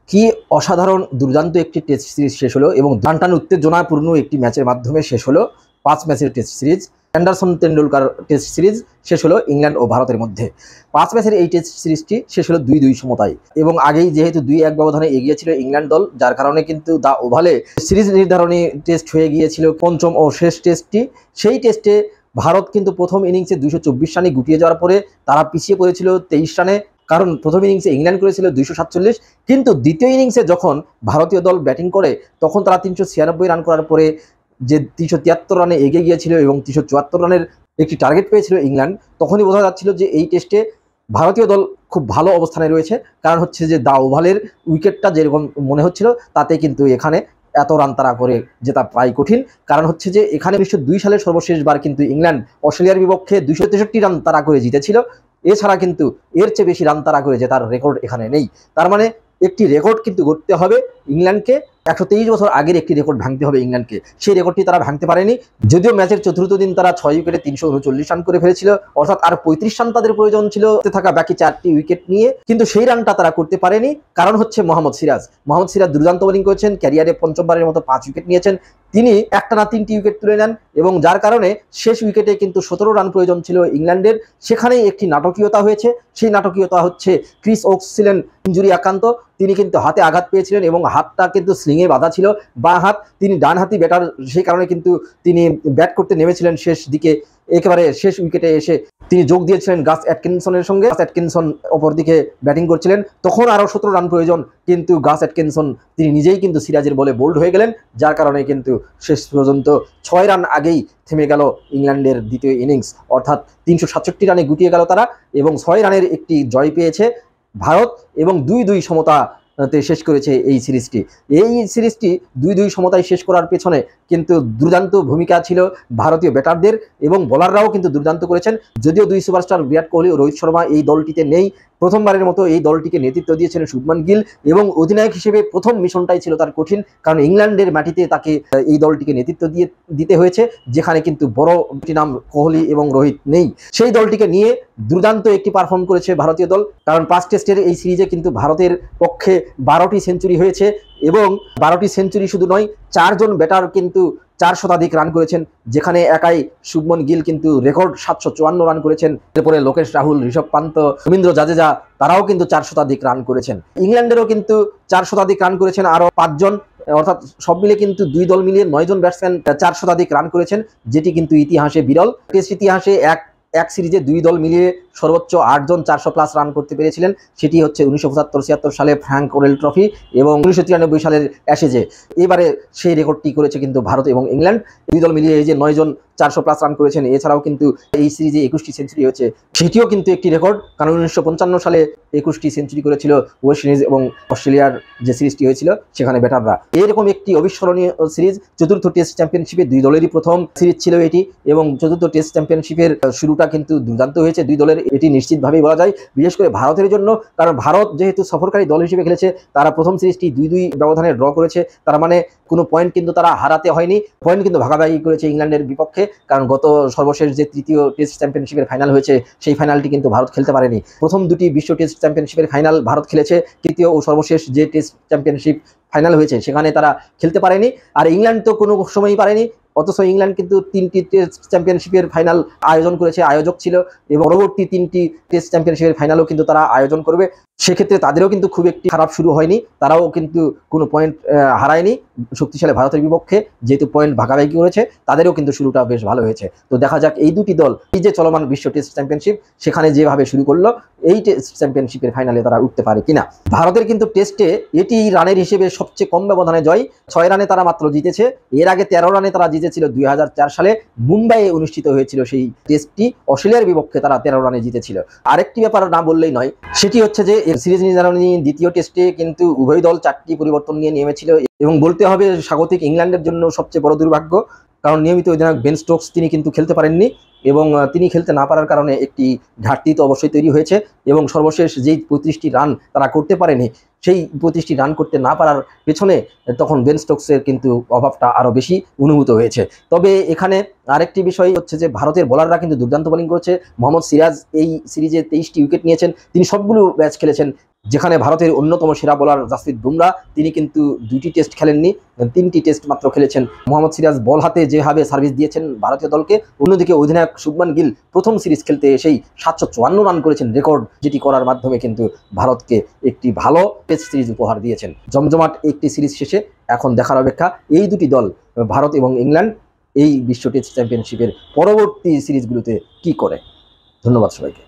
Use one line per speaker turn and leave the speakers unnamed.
কি অসাধারণ দুর্দান্ত একটি টেস্ট সিরিজ শেষ হলো এবং টানটান উত্তেজনাপূর্ণ একটি ম্যাচের মাধ্যমে শেষ হলো 5 ম্যাচের test series. Anderson Tendulkar test series শেষ হলো ইংল্যান্ড ও ভারতের মধ্যে। 5 ম্যাচের এই টেস্ট সিরিজটি শেষ হলো 2-2 সমতায় এবং আগেই যেহেতু 2-1 ব্যবধানে এগিয়ে ছিল ইংল্যান্ড দল, যার কারণে কিন্তু দ্য ওভালে সিরিজ নির্ধারণী টেস্ট হয়ে গিয়েছিল পঞ্চম ও শেষ টেস্টটি। সেই টেস্টে ভারত কিন্তু প্রথম ইনিংসে 224 রানে গুটিয়ে যাওয়ার পরে তারা পিছিয়ে পড়েছিল 23 রানে, কারণ প্রথম ইনিংসে ইংল্যান্ড করেছিল 247, কিন্তু দ্বিতীয় ইনিংসে যখন ভারতীয় দল ব্যাটিং করে তখন তারা 396 রান করার পরে যে 373 রানে এগিয়ে গিয়েছিল এবং 374 রানের একটি টার্গেট পেয়েছিল ইংল্যান্ড, তখনই বোঝা যাচ্ছিল যে এই টেস্টে ভারতীয় দল খুব ভালো অবস্থানে রয়েছে। কারণ হচ্ছে যে দ্য ওভালের উইকেটটা যেরকম মনে হচ্ছিল তাতে কিন্তু এখানে এত রান তারা করে জেতা প্রায় কঠিন। কারণ হচ্ছে যে এখানে 1902 সালের সর্বশেষবার কিন্তু ইংল্যান্ড অস্ট্রেলিয়ার বিপক্ষে 263 রান তারা করে জিতেছিল। এছাড়া কিন্তু এর চেয়ে বেশি রান তারা করে জেতার রেকর্ড এখানে নেই। তার মানে একটি রেকর্ড কিন্তু গড়তে হবে ইংল্যান্ডকে, 123 বছর আগের একটি রেকর্ড ভাঙতে হবে ইংল্যান্ডকে। সেই রেকর্ডটি তারা ভাঙতে পারেনি, যদিও ম্যাচের চতুর্থ দিন তারা 6 উইকেটে 339 রান করে ফেলেছিল, অর্থাৎ আর 35 রান তাদের প্রয়োজন ছিল থাকা বাকি 4টি উইকেট নিয়ে, কিন্তু সেই রানটা তারা করতে পারেনি। কারণ হচ্ছে মোহাম্মদ সিরাজ দুর্দান্ত বোলিং করেছেন, ক্যারিয়ারে পঞ্চমবারের মতো 5 উইকেট নিয়েছেন। তিনি একটানা 3টি উইকেট তুলে নেন এবং যার কারণে শেষ উইকেটে কিন্তু 17 রান প্রয়োজন ছিল ইংল্যান্ডের। সেখানেই একটি নাটকীয়তা হয়েছে। সেই নাটকীয়তা হচ্ছে ক্রিস ওকস ছিলেন ইনজুরি আক্রান্ত, তিনি কিন্তু হাতে আঘাত পেয়েছিলেন এবং হাতটা কিন্তু স্লিংয়ে বাঁধা ছিল, বাঁ হাত। তিনি ডানহাতি ব্যাটার, সেই কারণে কিন্তু তিনি ব্যাট করতে নেমেছিলেন শেষ দিকে, একেবারে শেষ উইকেটে এসে তিনি যোগ দিয়েছিলেন গাস অ্যাটকিনসনের সঙ্গে। গাস অ্যাটকিনসন অপর দিকে ব্যাটিং করছিলেন, তখন আরও 17 রান প্রয়োজন, কিন্তু গাস অ্যাটকিনসন তিনি নিজেই কিন্তু সিরাজের বলে বোল্ড হয়ে গেলেন, যার কারণে কিন্তু শেষ পর্যন্ত 6 রান আগেই থেমে গেল ইংল্যান্ডের দ্বিতীয় ইনিংস, অর্থাৎ 367 রানে গুটিয়ে গেল তারা এবং 6 রানের একটি জয় পেয়েছে ভারত এবং 2-2 সমতাতে শেষ করেছে এই সিরিজটি। এই সিরিজটি 2-2 সমতায় শেষ করার পেছনে কিন্তু দুর্দান্ত ভূমিকা ছিল ভারতীয় ব্যাটারদের এবং বোলাররাও কিন্তু দুর্দান্ত করেছেন। যদিও 2 সুপারস্টার বিরাট কোহলি ও রোহিত শর্মা এই দলটিতে নেই, প্রথমবারের মতো এই দলটিকে নেতৃত্ব দিয়েছিলেন শুভমান গিল এবং অধিনায়ক হিসেবে প্রথম মিশনটাই ছিল তার কঠিন, কারণ ইংল্যান্ডের মাটিতে তাকে এই দলটিকে নেতৃত্ব দিতে হয়েছে, যেখানে কিন্তু বড় একটি নাম কোহলি এবং রোহিত নেই। সেই দলটিকে নিয়ে দুর্দান্ত একটি পারফর্ম করেছে ভারতীয় দল, কারণ 5 টেস্টের এই সিরিজে কিন্তু ভারতের পক্ষে 12টি সেঞ্চুরি হয়েছে এবং 12টি সেঞ্চুরি শুধু নয়, 4 জন ব্যাটার কিন্তু 4 শতাধিক রান করেছেন, যেখানে একাই শুভমন গিল কিন্তু রেকর্ড 754 রান করেছেন। এরপরে লোকেশ রাহুল, ঋষভ পান্ত, রবীন্দ্র জাদেজা তারাও কিন্তু 4 শতাধিক রান করেছেন। ইংল্যান্ডেরও কিন্তু 4 শতাধিক রান করেছেন আরও 5 জন, অর্থাৎ সব মিলে কিন্তু 2 দল মিলিয়ে 9 জন ব্যাটসম্যান 4 শতাধিক রান করেছেন, যেটি কিন্তু ইতিহাসে বিরল। টেস্ট ইতিহাসে এক সিরিজে 2 দল মিলিয়ে সর্বোচ্চ 8 জন 400+ রান করতে পেরেছিলেন, সেটি হচ্ছে 1975-76 সালে ফ্র্যাঙ্ক ওরেল ট্রফি এবং 1993 সালের অ্যাশেজে। এবারে সেই রেকর্ডটি করেছে কিন্তু ভারত এবং ইংল্যান্ড, 2 দল মিলিয়ে এই যে 9 জন 400+ রান করেছেন। এছাড়াও কিন্তু এই সিরিজে 21টি সেঞ্চুরি হয়েছে, সেটিও কিন্তু একটি রেকর্ড, কারণ 1955 সালে 21টি সেঞ্চুরি করেছিল ওয়েস্ট ইন্ডিজ এবং অস্ট্রেলিয়ার যে সিরিজটি হয়েছিল সেখানে ব্যাটাররা। এরকম একটি অবিস্মরণীয় সিরিজ, চতুর্থ টেস্ট চ্যাম্পিয়নশিপে 2 দলেরই প্রথম সিরিজ ছিল এটি এবং চতুর্থ টেস্ট চ্যাম্পিয়নশিপের শুরুটা কিন্তু দুর্দান্ত হয়েছে 2 দলের, এটি নিশ্চিতভাবেই বলা যায়, বিশেষ করে ভারতের জন্য। কারণ ভারত যেহেতু সফরকারী দল হিসেবে খেলেছে, তারা প্রথম সিরিজটি 2-2 ব্যবধানে ড্র করেছে, তার মানে কোনো পয়েন্ট কিন্তু তারা হারাতে হয়নি, পয়েন্ট কিন্তু ভাগাভাগি করেছে ইংল্যান্ডের বিপক্ষে। কারণ গত সর্বশেষ যে তৃতীয় টেস্ট চ্যাম্পিয়নশিপের ফাইনাল হয়েছে সেই ফাইনালটি কিন্তু ভারত খেলতে পারেনি। প্রথম 2টি বিশ্ব টেস্ট চ্যাম্পিয়নশিপের ফাইনাল ভারত খেলেছে, তৃতীয় ও সর্বশেষ যে টেস্ট চ্যাম্পিয়নশিপ ফাইনাল হয়েছে সেখানে তারা খেলতে পারেনি, আর ইংল্যান্ড তো কোনো সময়ই পারেনি। অথচ ইংল্যান্ড কিন্তু 3টি টেস্ট চ্যাম্পিয়নশিপের ফাইনাল আয়োজন করেছে, আয়োজক ছিল, এবং পরবর্তী 3টি টেস্ট চ্যাম্পিয়নশিপের ফাইনালও কিন্তু তারা আয়োজন করবে। সেক্ষেত্রে তাদেরও কিন্তু খুব একটি খারাপ শুরু হয়নি, তারাও কিন্তু কোনো পয়েন্ট হারায়নি শক্তিশালী ভারতের বিপক্ষে, যেহেতু পয়েন্ট ভাগাভাগি করেছে তাদেরও কিন্তু শুরুটা বেশ ভালো হয়েছে। তো দেখা যাক এই 2টি দল এই যে চলমান বিশ্ব টেস্ট চ্যাম্পিয়নশিপ সেখানে যেভাবে শুরু করলো, এই টেস্ট চ্যাম্পিয়নশিপের ফাইনালে তারা উঠতে পারে কিনা। ভারতের কিন্তু টেস্টে এটি রানের হিসেবে সবচেয়ে কম ব্যবধানে জয়, 6 রানে তারা মাত্র জিতেছে। এর আগে 13 রানে তারা জিতেছিল 2004 সালে মুম্বাইয়ে অনুষ্ঠিত হয়েছিল সেই টেস্টটি, অস্ট্রেলিয়ার বিপক্ষে তারা 13 রানে জিতেছিল। আরেকটি ব্যাপার না বললেই নয়, সেটি হচ্ছে যে সিরিজ নির্ধারণী দ্বিতীয় টেস্টে কিন্তু উভয় দল 4টি পরিবর্তন নিয়ে নেমেছিল এবং বলতে হবে স্বাগতিক ইংল্যান্ডের জন্য সবচেয়ে বড় দুর্ভাগ্য, কারণ নিয়মিত অধিনায়ক বেন স্টোকস তিনি কিন্তু খেলতে পারেননি এবং তিনি খেলতে না পারার কারণে একটি ঘাটতি তো অবশ্যই তৈরি হয়েছে। এবং সর্বশেষ যেই 35টি রান তারা করতে পারেনি, সেই 35টি রান করতে না পারার পেছনে তখন বেন স্টোকসের কিন্তু অভাবটা আরও বেশি অনুভূত হয়েছে। তবে এখানে আরেকটি বিষয় হচ্ছে যে ভারতের বোলাররা কিন্তু দুর্দান্ত বোলিং করেছে। মোহাম্মদ সিরাজ এই সিরিজে 23টি উইকেট নিয়েছেন, তিনি সবগুলো ম্যাচ খেলেছেন। যেখানে ভারতের অন্যতম সেরা বোলার জাসপ্রীত বুমরা, তিনি কিন্তু 2টি টেস্ট খেলেননি, 3টি টেস্ট মাত্র খেলেছেন। মোহাম্মদ সিরাজ বল হাতে যেভাবে সার্ভিস দিয়েছেন ভারতীয় দলকে, অন্যদিকে অধিনায়ক শুভমান গিল প্রথম সিরিজ খেলতে এসেই 754 রান করেছেন রেকর্ড, যেটি করার মাধ্যমে কিন্তু ভারতকে একটি ভালো টেস্ট সিরিজ উপহার দিয়েছেন। জমজমাট একটি সিরিজ শেষে এখন দেখার অপেক্ষা এই দুটি দল, ভারত এবং ইংল্যান্ড, এই বিশ্ব টেস্ট চ্যাম্পিয়নশিপের পরবর্তী সিরিজগুলোতে কি করে। ধন্যবাদ সবাইকে।